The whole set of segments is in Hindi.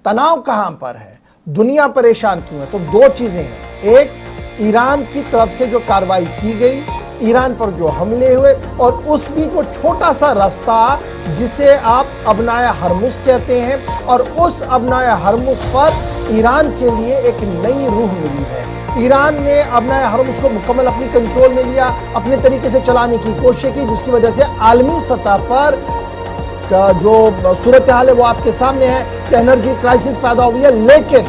तनाव कहां पर है, दुनिया परेशान क्यों है? तो दो चीजें हैं। एक, ईरान की तरफ से जो कार्रवाई की गई, ईरान पर जो हमले हुए, और उस बीच वो छोटा सा रास्ता जिसे आप अबनाए हरमुज कहते हैं, और उस अबनाए हरमुज पर ईरान के लिए एक नई रूह मिली है। ईरान ने अबनाए हरमुज को मुकम्मल अपनी कंट्रोल में लिया, अपने तरीके से चलाने की कोशिश की, जिसकी वजह से आलमी सतह पर जो सूरत हाल है वो आपके सामने है कि एनर्जी क्राइसिस पैदा हुई है। लेकिन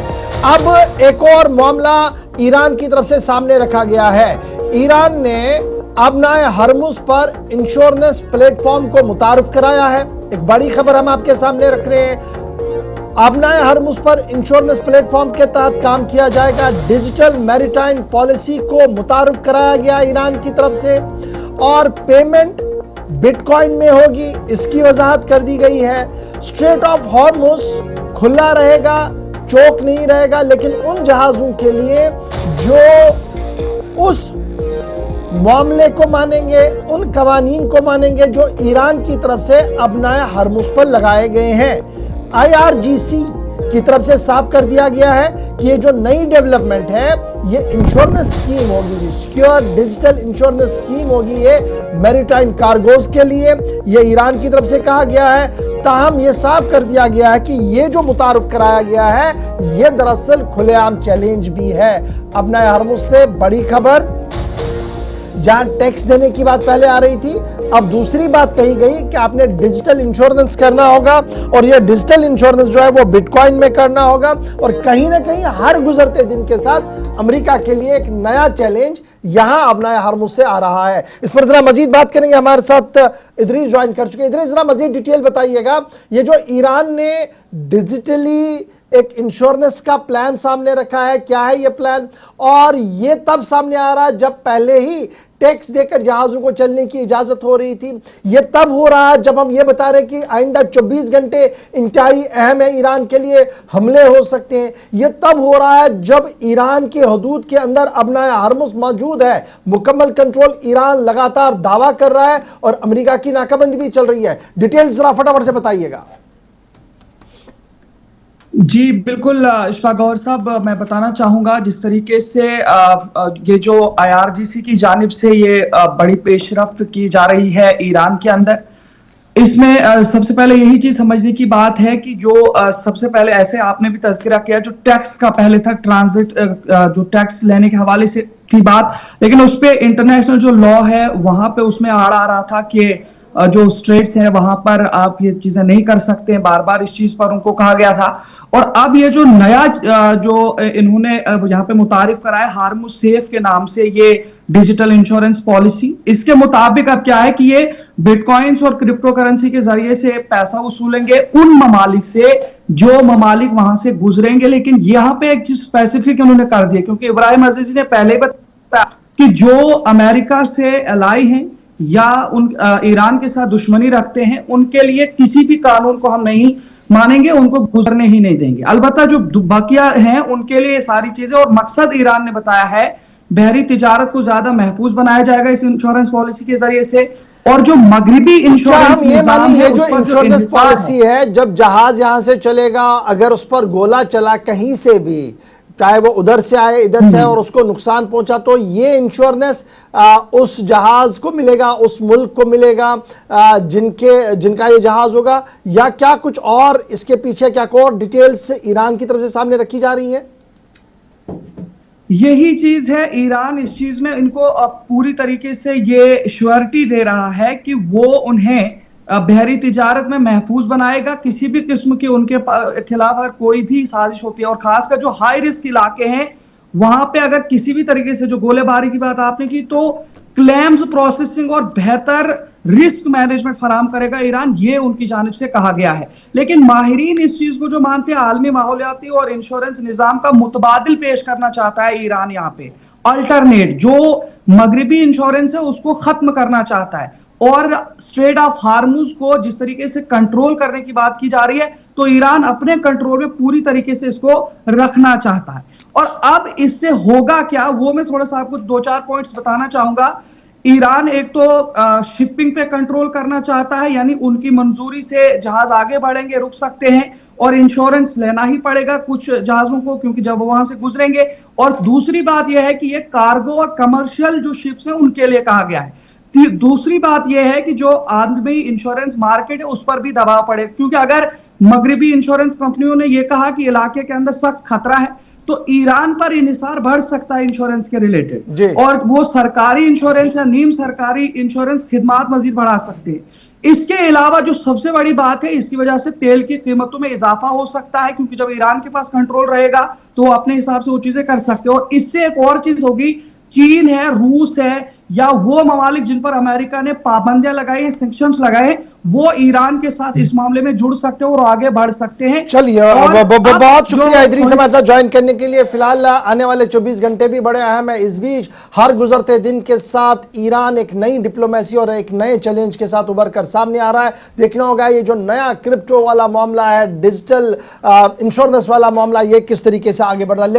अब एक और मामला ईरान की तरफ से सामने रखा गया है। ईरान ने अबनाए हरमुज पर इंश्योरेंस प्लेटफॉर्म को मुतारिफ कराया है। एक बड़ी खबर हम आपके सामने रख रहे हैं। अबनाए हरमुज पर इंश्योरेंस प्लेटफॉर्म के तहत काम किया जाएगा। डिजिटल मैरीटाइम पॉलिसी को मुतारिफ कराया गया ईरान की तरफ से, और पेमेंट बिटकॉइन में होगी, इसकी वजाहत कर दी गई है। स्ट्रेट ऑफ हॉर्मुज खुला रहेगा, चौक नहीं रहेगा, लेकिन उन जहाजों के लिए जो उस मामले को मानेंगे, उन कवानीन को मानेंगे जो ईरान की तरफ से अबनाए हरमुज पर लगाए गए हैं। IRGC की तरफ से साफ कर दिया गया है कि ये जो नई डेवलपमेंट है ये इंश्योरेंस स्कीम होगी, सिक्योर डिजिटल इंश्योरेंस स्कीम होगी, ये मैरीटाइम कार्गोज के लिए। ये ईरान की तरफ से कहा गया है। ताहम ये साफ कर दिया गया है कि ये जो मुतारुफ कराया गया है ये दरअसल खुलेआम चैलेंज भी है। अबनाए हरमुज से बड़ी खबर, जहां टैक्स देने की बात पहले आ रही थी, अब दूसरी बात कही गई कि आपने डिजिटल इंश्योरेंस करना होगा, और यह डिजिटल इंश्योरेंस जो है वो बिटकॉइन में करना होगा। और कहीं ना कहीं हर गुजरते दिन के साथ अमेरिका के लिए एक नया चैलेंज यहां अबनाए हरमुज से आ रहा है। इस पर जरा मजीद बात करेंगे, हमारे साथ इदरीस ज्वाइन कर चुके हैं। इदरीस, जरा मजीद डिटेल बताइएगा, ये जो ईरान ने डिजिटली एक इंश्योरेंस का प्लान सामने रखा है, क्या है ये प्लान? और ये तब सामने आ रहा है जब पहले ही टैक्स देकर जहाजों को चलने की इजाजत हो रही थी। ये तब हो रहा है जब हम ये बता रहे हैं कि आइंदा 24 घंटे इंतहाई अहम है, ईरान के लिए हमले हो सकते हैं। ये तब हो रहा है जब ईरान के हदूद के अंदर अबनाए हरमुज मौजूद है, मुकम्मल कंट्रोल ईरान लगातार दावा कर रहा है, और अमेरिका की नाकाबंदी भी चल रही है। डिटेल्स जरा फटाफट से बताइएगा। जी बिल्कुल इशफाक गौहर साहब, मैं बताना चाहूंगा जिस तरीके से ये जो IRGC की जानिब से ये बड़ी पेशरफ्त की जा रही है ईरान के अंदर, इसमें सबसे पहले यही चीज समझने की बात है कि जो सबसे पहले, ऐसे आपने भी तज़किरा किया, जो टैक्स का पहले था, ट्रांजिट जो टैक्स लेने के हवाले से थी बात, लेकिन उस पर इंटरनेशनल जो लॉ है वहां पे उसमें आड़ आ रहा था कि जो स्ट्रेट्स हैं वहां पर आप ये चीजें नहीं कर सकते हैं, बार बार इस चीज पर उनको कहा गया था। और अब ये जो नया जो इन्होंने यहाँ पे मुतारिफ कराया हार्मुज सेफ के नाम से, ये डिजिटल इंश्योरेंस पॉलिसी, इसके मुताबिक अब क्या है कि ये बिटकॉइंस और क्रिप्टो करेंसी के जरिए से पैसा वसूलेंगे उन ममालिक से जो ममालिक वहां से गुजरेंगे। लेकिन यहाँ पे एक चीज स्पेसिफिक उन्होंने कर दिया, क्योंकि इब्राहिम अजीजी ने पहले बताया कि जो अमेरिका से अलाई हैं या उन ईरान के साथ दुश्मनी रखते हैं, उनके लिए किसी भी कानून को हम नहीं मानेंगे, उनको गुजरने ही नहीं देंगे। अलबत्ता जो बाकिया हैं उनके लिए सारी चीजें, और मकसद ईरान ने बताया है बहरी तिजारत को ज्यादा महफूज बनाया जाएगा इस इंश्योरेंस पॉलिसी के जरिए से। और जो मगरिबी इंश्योरेंस ये जो इंश्योरेंस पॉलिसी है, जब जहाज यहां से चलेगा, अगर उस पर गोला चला कहीं से भी, चाहे वो उधर से आए इधर से, और उसको नुकसान पहुंचा, तो ये इंश्योरेंस उस जहाज को मिलेगा, उस मुल्क को मिलेगा जिनका ये जहाज होगा, या क्या कुछ और इसके पीछे क्या और डिटेल्स ईरान की तरफ से सामने रखी जा रही है? यही चीज है, ईरान इस चीज में इनको पूरी तरीके से ये श्योरिटी दे रहा है कि वो उन्हें बहरी तिजारत में महफूज बनाएगा। किसी भी किस्म की उनके खिलाफ अगर कोई भी साजिश होती है, और खासकर जो हाई रिस्क इलाके हैं वहां पे अगर किसी भी तरीके से, जो गोलेबारी की बात आपने की, तो क्लेम्स प्रोसेसिंग और बेहतर रिस्क मैनेजमेंट फराम करेगा ईरान, ये उनकी जानिब से कहा गया है। लेकिन माहिरीन इस चीज को जो मानते हैं, आलमी माहौलियाती और इंश्योरेंस निजाम का मुतबादिल पेश करना चाहता है ईरान। यहाँ पे अल्टरनेट जो मगरिबी इंश्योरेंस है उसको खत्म करना चाहता है, और स्ट्रेट ऑफ हार्मुज को जिस तरीके से कंट्रोल करने की बात की जा रही है, तो ईरान अपने कंट्रोल में पूरी तरीके से इसको रखना चाहता है। और अब इससे होगा क्या, वो मैं थोड़ा सा आपको 2-4 पॉइंट्स बताना चाहूंगा। ईरान एक तो शिपिंग पे कंट्रोल करना चाहता है, यानी उनकी मंजूरी से जहाज आगे बढ़ेंगे, रुक सकते हैं, और इंश्योरेंस लेना ही पड़ेगा कुछ जहाजों को, क्योंकि जब वो वहां से गुजरेंगे। और दूसरी बात यह है कि ये कार्गो और कमर्शियल जो शिप्स हैं उनके लिए कहा गया है। दूसरी बात यह है कि जो आर्मी इंश्योरेंस मार्केट है उस पर भी दबाव पड़े, क्योंकि अगर मगरबी इंश्योरेंस कंपनियों ने यह कहा कि इलाके के अंदर सख्त खतरा है, तो ईरान पर इन्हिसार बढ़ सकता है इंश्योरेंस के जी। रिलेटेड, और वो सरकारी इंश्योरेंस या नीम सरकारी इंश्योरेंस खिदमात मजीद बढ़ा सकते हैं। इसके अलावा जो सबसे बड़ी बात है, इसकी वजह से तेल की कीमतों में इजाफा हो सकता है, क्योंकि जब ईरान के पास कंट्रोल रहेगा तो वो अपने हिसाब से वो चीजें कर सकते हैं। और इससे एक और चीज होगी, चीन है, रूस है, या वो ममालिक जिन पर अमेरिका ने पाबंदियां लगाई हैं, सैंक्शंस लगाए हैं, वो ईरान के साथ इस मामले में जुड़ सकते हैं और आगे बढ़ सकते हैं। चलिए, बहुत शुक्रिया इदरीस हमारे साथ ज्वाइन करने के लिए। फिलहाल आने वाले 24 घंटे भी बड़े अहम है। इस बीच हर गुजरते दिन के साथ ईरान एक नई डिप्लोमेसी और एक नए चैलेंज के साथ उभर कर सामने आ रहा है। देखना होगा ये जो नया क्रिप्टो वाला मामला है, डिजिटल इंश्योरेंस वाला मामला, ये किस तरीके से आगे बढ़ रहा है।